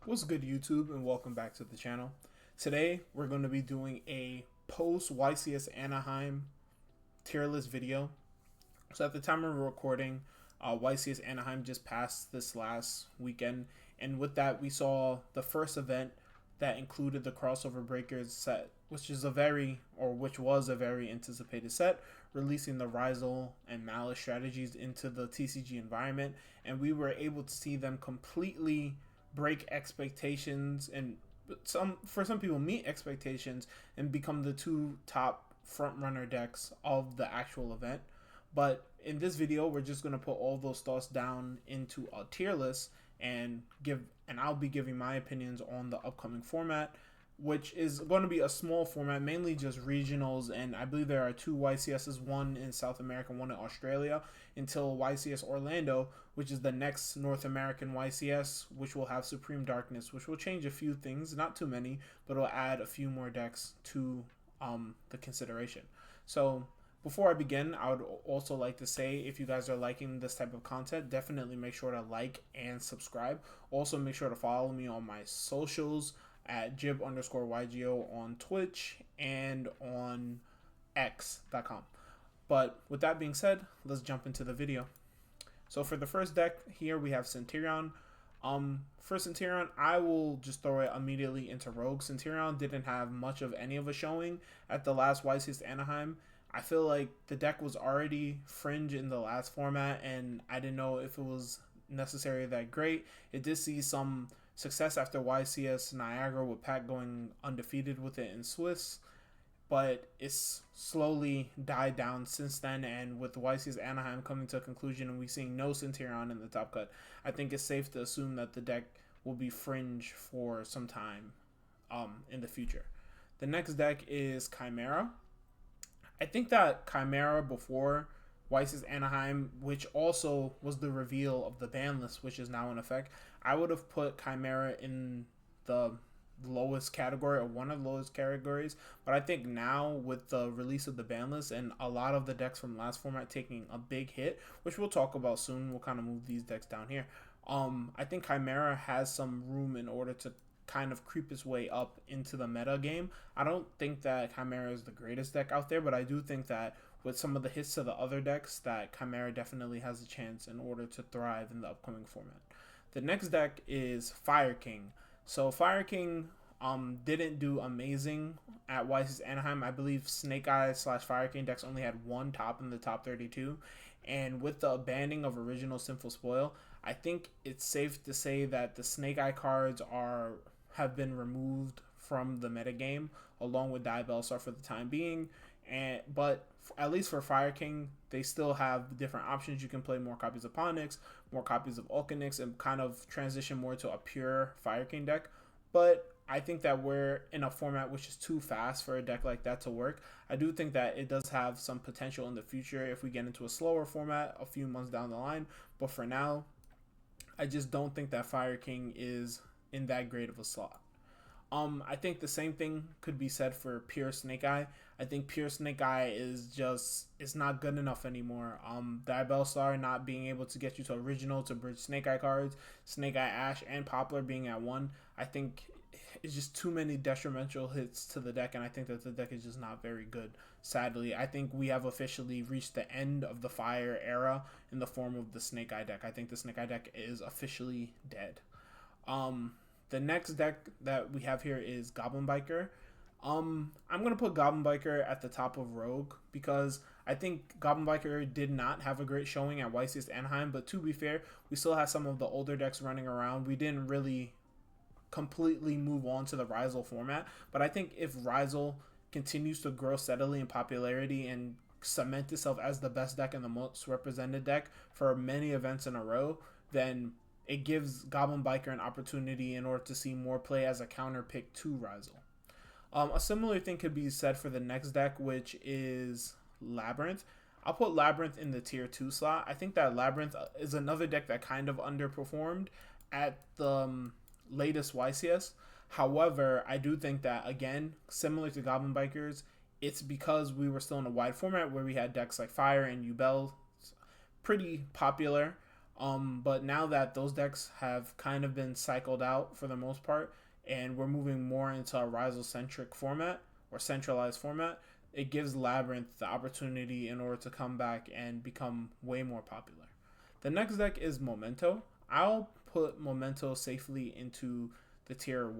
What's good, YouTube, and welcome back to the channel. Today we're going to be doing a post YCS Anaheim tier list video. So at the time of recording, YCS Anaheim just passed this last weekend, and with that we saw the first event that included the crossover breakers set, which was a very anticipated set, releasing the Rizal and Malice strategies into the TCG environment, and we were able to see them completely break expectations and for some people meet expectations and become the two top front runner decks of the actual event. But in this video, we're just going to put all those thoughts down into a tier list and I'll be giving my opinions on the upcoming format, which is going to be a small format, mainly just regionals, and I believe there are two YCSs, one in South America, one in Australia, until YCS Orlando, which is the next North American YCS, which will have Supreme Darkness, which will change a few things, not too many, but it'll add a few more decks to the consideration. So before I begin, I would also like to say, if you guys are liking this type of content, definitely make sure to like and subscribe. Also, make sure to follow me on my socials at jib_Yugioh on Twitch and on x.com. But with that being said, let's jump into the video. So for the first deck here, we have Centurion. For Centurion, I will just throw it immediately into Rogue. Centurion didn't have much of any of a showing at the last YCS Anaheim. I feel like the deck was already fringe in the last format, and I didn't know if it was necessarily that great. It did see some success after YCS Niagara, with Pat going undefeated with it in Swiss, but it's slowly died down since then, and with YCS Anaheim coming to a conclusion and we seeing no Centurion in the top cut, I think it's safe to assume that the deck will be fringe for some time in the future. The next deck is Chimera. I think that Chimera before YCS Anaheim, which also was the reveal of the ban list, which is now in effect, I would have put Chimera in the lowest category, or one of the lowest categories. But I think now, with the release of the ban list and a lot of the decks from last format taking a big hit, which we'll talk about soon, we'll kind of move these decks down here. I think Chimera has some room in order to kind of creep its way up into the meta game. I don't think that Chimera is the greatest deck out there, but I do think that with some of the hits to the other decks, that Chimera definitely has a chance in order to thrive in the upcoming format. The next deck is Fire King. So Fire King didn't do amazing at YCS Anaheim. I believe Snake Eye / Fire King decks only had one top in the top 32, and with the banning of original Sinful Spoil, I think it's safe to say that the Snake Eye cards have been removed from the metagame, along with Diabellstar for the time being. But at least for Fire King, they still have different options. You can play more copies of Ponix, more copies of Ulcanix, and kind of transition more to a pure Fire King deck. But I think that we're in a format which is too fast for a deck like that to work. I do think that it does have some potential in the future if we get into a slower format a few months down the line. But for now, I just don't think that Fire King is in that great of a slot. I think the same thing could be said for Pure Snake Eye. I think Pure Snake Eye is not good enough anymore. Diabellstar not being able to get you to original to bridge Snake Eye cards, Snake Eye Ash and Poplar being at 1, I think it's just too many detrimental hits to the deck, and I think that the deck is just not very good. Sadly, I think we have officially reached the end of the Fire era in the form of the Snake Eye deck. I think the Snake Eye deck is officially dead. The next deck that we have here is Goblin Biker. I'm going to put Goblin Biker at the top of Rogue because I think Goblin Biker did not have a great showing at YCS Anaheim, but to be fair, we still have some of the older decks running around. We didn't really completely move on to the Rizal format, but I think if Rizal continues to grow steadily in popularity and cement itself as the best deck and the most represented deck for many events in a row, then it gives Goblin Biker an opportunity in order to see more play as a counter pick to Rizal. A similar thing could be said for the next deck, which is Labyrinth. I'll put Labyrinth in the tier 2 slot. I think that Labyrinth is another deck that kind of underperformed at the latest YCS. However, I do think that, again, similar to Goblin Bikers, it's because we were still in a wide format where we had decks like Fire and Yubel pretty popular. But now that those decks have kind of been cycled out for the most part, and we're moving more into a Rizal centric format or centralized format, it gives Labyrinth the opportunity in order to come back and become way more popular. The next deck is Memento. I'll put Memento safely into the tier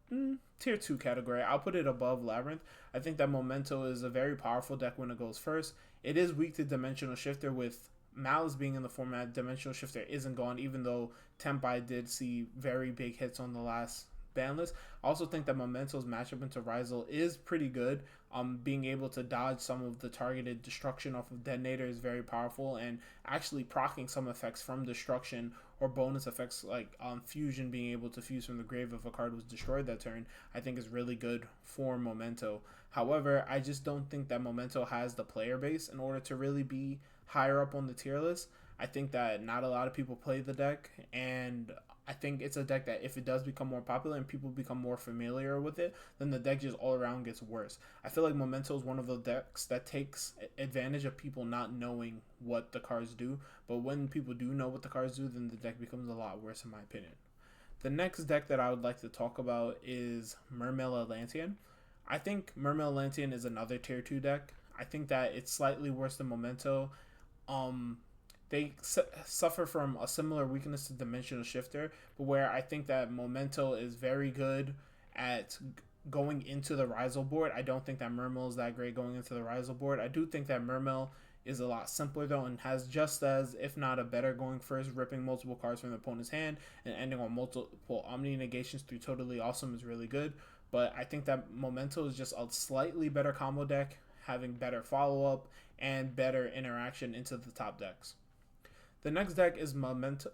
2 category. I'll put it above Labyrinth. I think that Memento is a very powerful deck when it goes first. It is weak to Dimensional Shifter. With Malice being in the format, Dimensional Shifter isn't gone, even though Tempai did see very big hits on the last ban list. I also think that Memento's matchup into Rizal is pretty good. Being able to dodge some of the targeted destruction off of Detonator is very powerful, and actually proccing some effects from destruction or bonus effects like fusion, being able to fuse from the grave if a card was destroyed that turn, I think is really good for Memento. However, I just don't think that Memento has the player base in order to really be higher up on the tier list. I think that not a lot of people play the deck, and I think it's a deck that if it does become more popular and people become more familiar with it, then the deck just all around gets worse. I feel like Memento is one of the decks that takes advantage of people not knowing what the cards do, but when people do know what the cards do, then the deck becomes a lot worse in my opinion. The next deck that I would like to talk about is Mermail Atlantean. I think Mermail Atlantean is another tier 2 deck. I think that it's slightly worse than Memento. They suffer from a similar weakness to Dimensional Shifter, but where I think that Memento is very good at going into the Rizal board. I don't think that Mermail is that great going into the Rizal board. I do think that Mermail is a lot simpler though, and has just as, if not a better going first, ripping multiple cards from the opponent's hand and ending on multiple Omni negations through Totally Awesome is really good. But I think that Memento is just a slightly better combo deck, having better follow-up and better interaction into the top decks. The next deck is Millennium,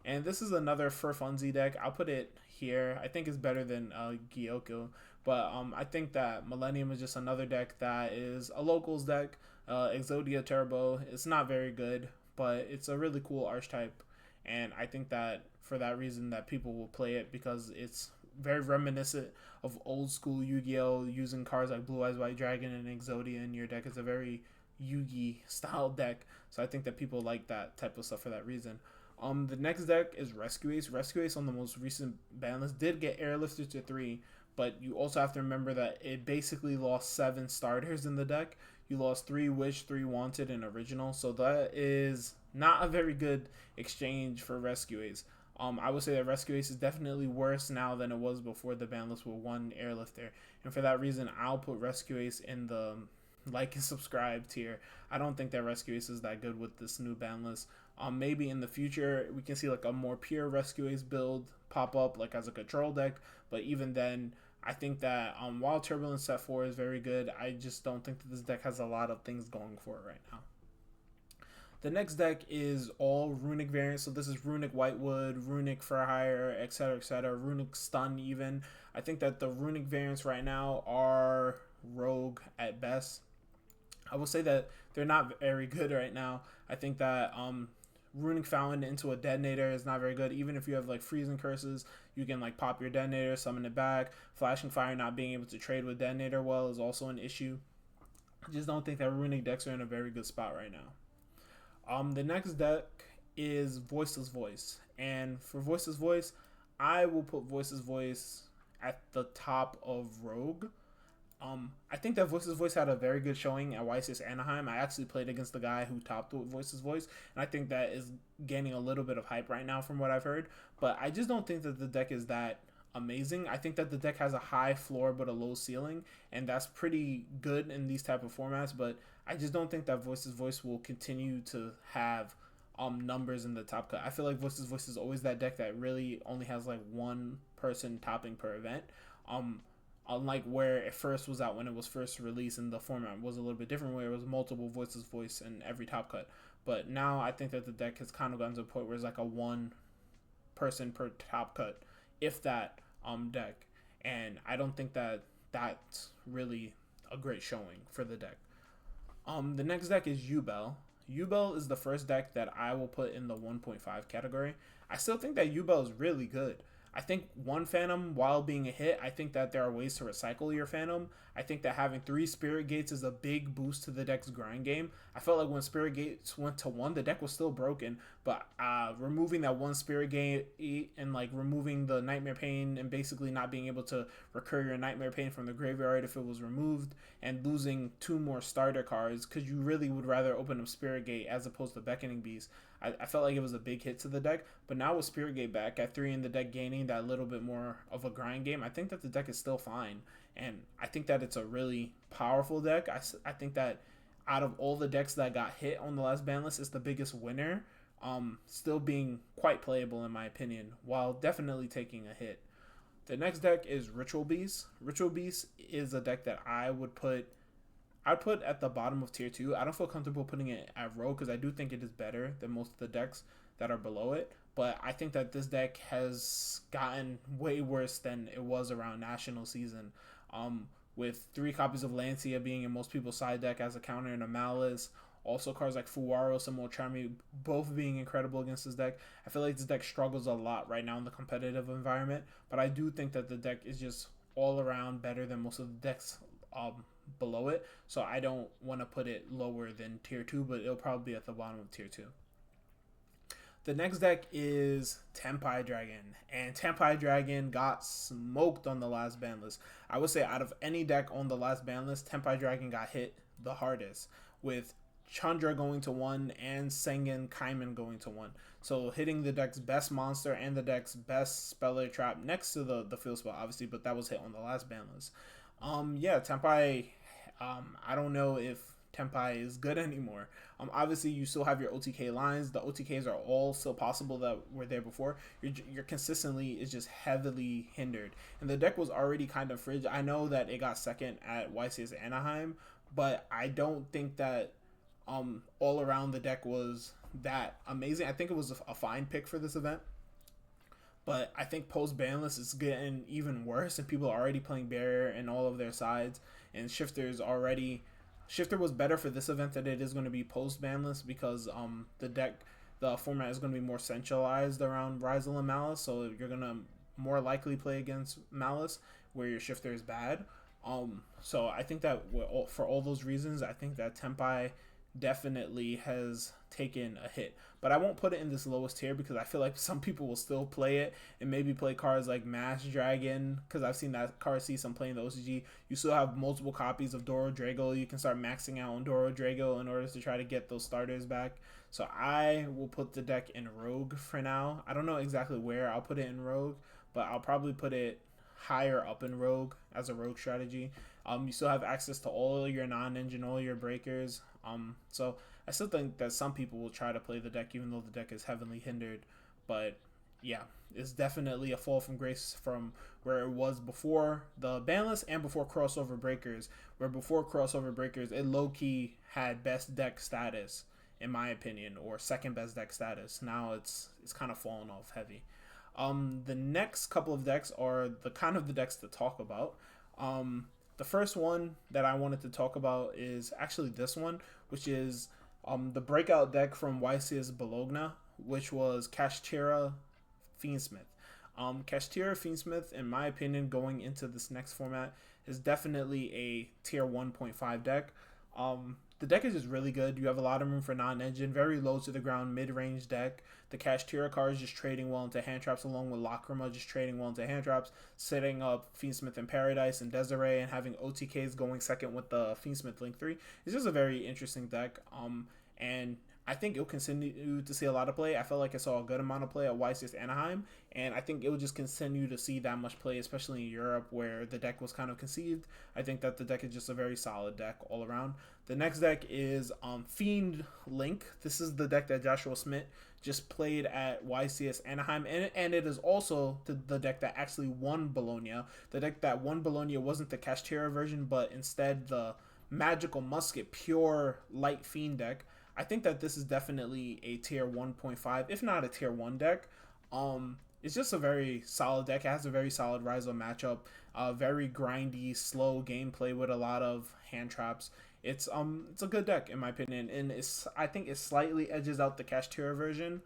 and this is another for funzy deck. I'll put it here. I think it's better than Yugioh, but I think that Millennium is just another deck that is a locals deck. Exodia Turbo, it's not very good, but it's a really cool archetype, and I think that for that reason that people will play it because it's very reminiscent of old school Yu-Gi-Oh! Using cards like Blue Eyes White Dragon and Exodia in your deck. It's a very Yugi style deck, so I think that people like that type of stuff for that reason. The next deck is Rescue Ace. Rescue Ace on the most recent ban list did get airlifted to 3, but you also have to remember that it basically lost 7 starters in the deck. You lost 3 Wish, 3 Wanted, and Original, so that is not a very good exchange for Rescue Ace. I would say that Rescue Ace is definitely worse now than it was before the ban list with 1 airlifter, and for that reason, I'll put Rescue Ace in the like and subscribe tier. I don't think that Rescue Ace is that good with this new ban list. Maybe in the future we can see like a more pure Rescue Ace build pop up like as a control deck, but even then I think that while Turbulence set 4 is very good, I just don't think that this deck has a lot of things going for it right now. The next deck is all Runic variants, so this is Runic Whitewood, Runic For Hire, etc., Runic Stun even. I think that the Runic variants right now are rogue at best. I will say that they're not very good right now. I think that Runic Fountain into a Detonator is not very good. Even if you have like Freezing Curses, you can like pop your Detonator, summon it back. Flashing Fire not being able to trade with Detonator well is also an issue. I just don't think that Runic decks are in a very good spot right now. The next deck is Voiceless Voice. And for Voiceless Voice, I will put Voiceless Voice at the top of Rogue. I think that Voice's Voice had a very good showing at YCS Anaheim. I actually played against the guy who topped with Voice's Voice, and I think that is gaining a little bit of hype right now from what I've heard. But I just don't think that the deck is that amazing. I think that the deck has a high floor but a low ceiling, and that's pretty good in these type of formats. But I just don't think that Voice's Voice will continue to have numbers in the top cut. I feel like Voice's Voice is always that deck that really only has like one person topping per event. Unlike where it first was out when it was first released, and the format was a little bit different where it was multiple Voices Voice in every top cut. But now I think that the deck has kind of gotten to a point where it's like a one person per top cut, if that, deck. And I don't think that that's really a great showing for the deck. The next deck is Yubel. Yubel is the first deck that I will put in the 1.5 category. I still think that Yubel is really good. I think one Phantom, while being a hit, I think that there are ways to recycle your Phantom. I think that having 3 Spirit Gates is a big boost to the deck's grind game. I felt like when Spirit Gates went to 1, the deck was still broken, but removing that 1 Spirit Gate and like removing the Nightmare Pain and basically not being able to recur your Nightmare Pain from the graveyard if it was removed, and losing 2 more starter cards because you really would rather open up Spirit Gate as opposed to Beckoning Beast. I felt like it was a big hit to the deck, but now with Spirit Gate back at 3 in the deck gaining that little bit more of a grind game, I think that the deck is still fine. And I think that it's a really powerful deck. I think that out of all the decks that got hit on the last ban list, it's the biggest winner. Still being quite playable in my opinion, while definitely taking a hit. The next deck is Ritual Beast. Ritual Beast is a deck that I'd put at the bottom of tier 2. I don't feel comfortable putting it at Rogue because I do think it is better than most of the decks that are below it. But I think that this deck has gotten way worse than it was around National Season. With 3 copies of Lancia being in most people's side deck as a counter and a Malice. Also cards like Fuwaro, Symbol Charmy, both being incredible against this deck. I feel like this deck struggles a lot right now in the competitive environment. But I do think that the deck is just all around better than most of the decks below it, so I don't want to put it lower than tier 2, but it'll probably be at the bottom of tier 2. The next deck is Tenpai Dragon, and Tenpai Dragon got smoked on the last ban list. I would say out of any deck on the last ban list, Tenpai Dragon got hit the hardest, with Chandra going to 1 and Sengen Kaiman going to 1. So hitting the deck's best monster and the deck's best Speller Trap next to the field spell, obviously, but that was hit on the last ban list. Yeah, Tenpai, I don't know if Tenpai is good anymore. Obviously, you still have your OTK lines. The OTKs are all still possible that were there before. Your consistently is just heavily hindered. And the deck was already kind of frigid. I know that it got second at YCS Anaheim, but I don't think that all around the deck was that amazing. I think it was a fine pick for this event. But I think post banlist is getting even worse, and people are already playing barrier in all of their sides. And Shifter was better for this event than it is going to be post banlist because the format is going to be more centralized around Ryzel and Malice. So you're going to more likely play against Malice where your Shifter is bad. So I think that for all those reasons, I think that Tenpai definitely has taken a hit, but I won't put it in this lowest tier because I feel like some people will still play it and maybe play cards like Mass Dragon, because I've seen that card see some play in the OCG. You still have multiple copies of Doro Drago. You can start maxing out on Doro Drago in order to try to get those starters back. So I will put the deck in Rogue for now. I don't know exactly where I'll put it in Rogue, but I'll probably put it higher up in Rogue as a Rogue strategy. You still have access to all your non-engine, all your breakers. So I still think that some people will try to play the deck even though the deck is heavily hindered. But yeah, it's definitely a fall from grace from where it was before the ban list and before crossover breakers, where before crossover breakers it low-key had best deck status in my opinion, or second best deck status. Now it's kind of fallen off heavy. The next couple of decks are the kind of the decks to talk about. The first one that I wanted to talk about is actually this one, which is the breakout deck from YCS Bologna, which was Kashtira Fiendsmith. Kashtira Fiendsmith, in my opinion, going into this next format, is definitely a tier 1.5 deck. The deck is just really good. You have a lot of room for non-engine, very low to the ground, mid-range deck. The Kashtira cards just trading well into hand traps, along with Lacrima just trading well into hand traps, setting up Fiendsmith in Paradise and Desiree, and having OTKs going second with the Fiendsmith Link 3. It's just a very interesting deck. And I think it'll continue to see a lot of play. I felt like I saw a good amount of play at YCS Anaheim, and I think it will just continue to see that much play, especially in Europe where the deck was kind of conceived. I think that the deck is just a very solid deck all around. The next deck is Fiend Link. This is the deck that Joshua Smith just played at YCS Anaheim, and it is also the deck that actually won Bologna. The deck that won Bologna wasn't the Kashtira version, but instead the Magical Musket pure light Fiend deck. I think that this is definitely a tier 1.5, if not a tier 1 deck. It's just a very solid deck. It has a very solid Ryzel matchup, very grindy, slow gameplay with a lot of hand traps. It's a good deck in my opinion, and I think it slightly edges out the Kashtira version.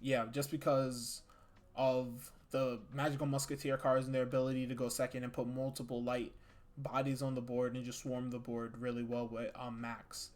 Yeah, just because of the Magical Musketeer cards and their ability to go second and put multiple light bodies on the board and just swarm the board really well with Max.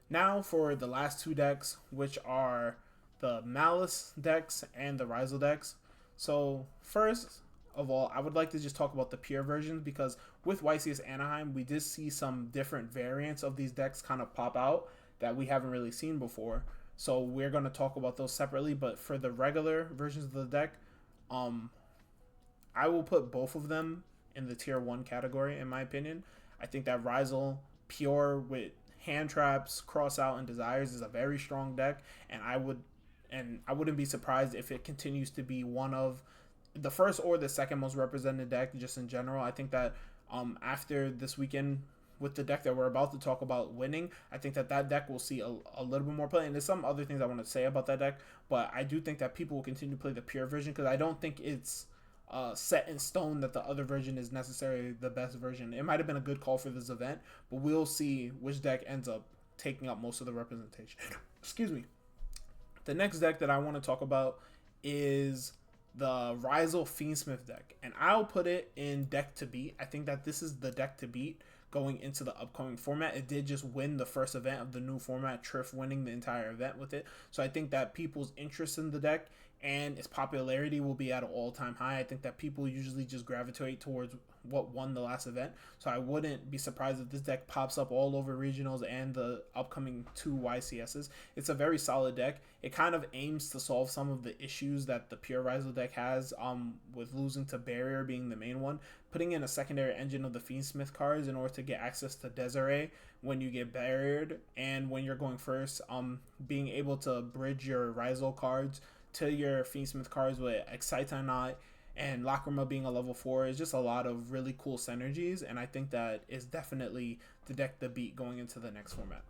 Now for the last two decks, which are the Malice decks and the Rizal decks. So first of all, I would like to just talk about the pure versions, because with YCS Anaheim, we did see some different variants of these decks kind of pop out that we haven't really seen before. So we're going to talk about those separately, but for the regular versions of the deck, I will put both of them in the tier 1 category, in my opinion. I think that Rizal pure with hand traps, cross out, and desires is a very strong deck, and I wouldn't be surprised if it continues to be one of the first or the second most represented deck just in general. I think that after this weekend with the deck that we're about to talk about winning, I think that deck will see a little bit more play. And there's some other things I want to say about that deck, but I do think that people will continue to play the pure version, because I don't think it's set in stone that the other version is necessarily the best version. It might have been a good call for this event, but we'll see which deck ends up taking up most of the representation. Excuse me. The next deck that I want to talk about is the Rizal Fiendsmith deck, and I'll put it in deck to beat. I think that this is the deck to beat going into the upcoming format. It did just win the first event of the new format, Triff winning the entire event with it. So I think that people's interest in the deck and its popularity will be at an all-time high. I think that people usually just gravitate towards what won the last event, so I wouldn't be surprised if this deck pops up all over regionals and the upcoming 2 YCSs. It's a very solid deck. It kind of aims to solve some of the issues that the pure Rizal deck has, with losing to Barrier being the main one, putting in a secondary engine of the Fiendsmith cards in order to get access to Desiree when you get barriered, and when you're going first, being able to bridge your Rizal cards to your Fiendsmith cards with Excitanaut and Lacrima being a level 4 is just a lot of really cool synergies, and I think that is definitely the deck to beat going into the next format.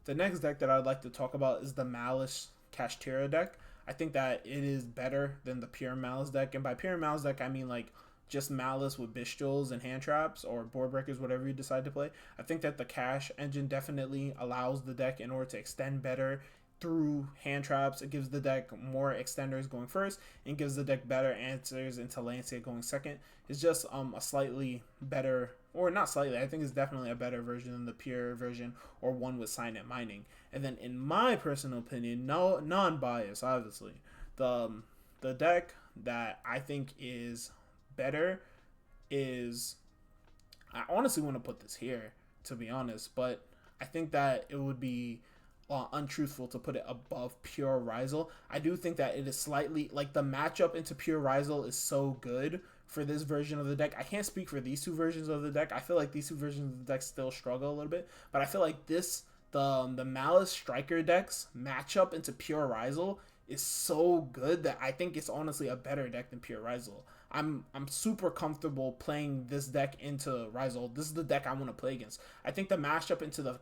The next deck that I'd like to talk about is the Malice Kashtira deck. I think that it is better than the pure Malice deck, and by pure Malice deck I mean like just Malice with Bestials and hand traps or board breakers, whatever you decide to play. I think that the Cash engine definitely allows the deck in order to extend better through hand traps. It gives the deck more extenders going first and gives the deck better answers into Lancia going second. It's just a slightly better, or not slightly, I think it's definitely a better version than the pure version or one with Signet Mining. And then in my personal opinion, no non-bias obviously, the deck that I think is better is, I honestly want to put this here to be honest, but I think that it would be untruthful to put it above pure Rizal. I do think that it is slightly, like, the matchup into pure Rizal is so good for this version of the deck. I can't speak for these two versions of the deck. I feel like these two versions of the deck still struggle a little bit, but I feel like this, the Malice Striker decks matchup into pure Rizal is so good that I think it's honestly a better deck than pure Rizal. I'm super comfortable playing this deck into Rizal. This is the deck I want to play against. I think the matchup into the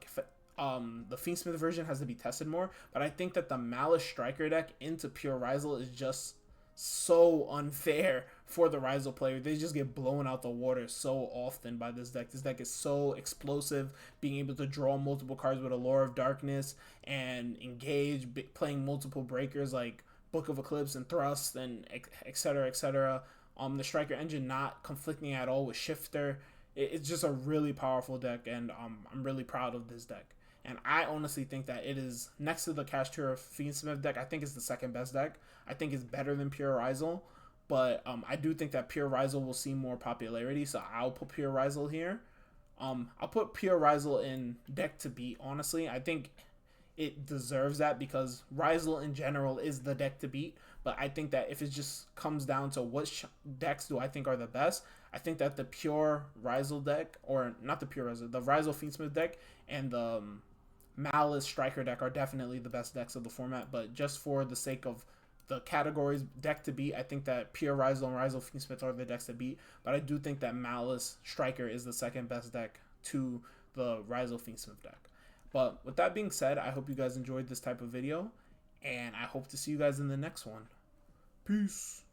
Fiendsmith version has to be tested more, but I think that the Malice Striker deck into pure Rizal is just so unfair for the Rizal player. They just get blown out the water so often by this deck. This deck is so explosive, being able to draw multiple cards with Allure of Darkness and engage, playing multiple breakers like Book of Eclipse and Thrust and etc. etc. The Striker engine not conflicting at all with Shifter. It's just a really powerful deck, and I'm really proud of this deck. And I honestly think that it is, next to the Kashtira Fiendsmith deck, I think it's the second best deck. I think it's better than pure Rizal, but I do think that pure Rizal will see more popularity, so I'll put pure Rizal here. I'll put pure Rizal in deck to beat, honestly. I think it deserves that because Rizal in general is the deck to beat, but I think that if it just comes down to which decks do I think are the best, I think that the pure Rizal deck, or not the pure Rizal, the Rizal Fiendsmith deck and the Malice Striker deck are definitely the best decks of the format, but just for the sake of the categories deck to beat, I think that pure Rizal and Rizal Fiendsmith are the decks to beat, but I do think that Malice Striker is the second best deck to the Rizal Fiendsmith deck. But with that being said, I hope you guys enjoyed this type of video, and I hope to see you guys in the next one. Peace.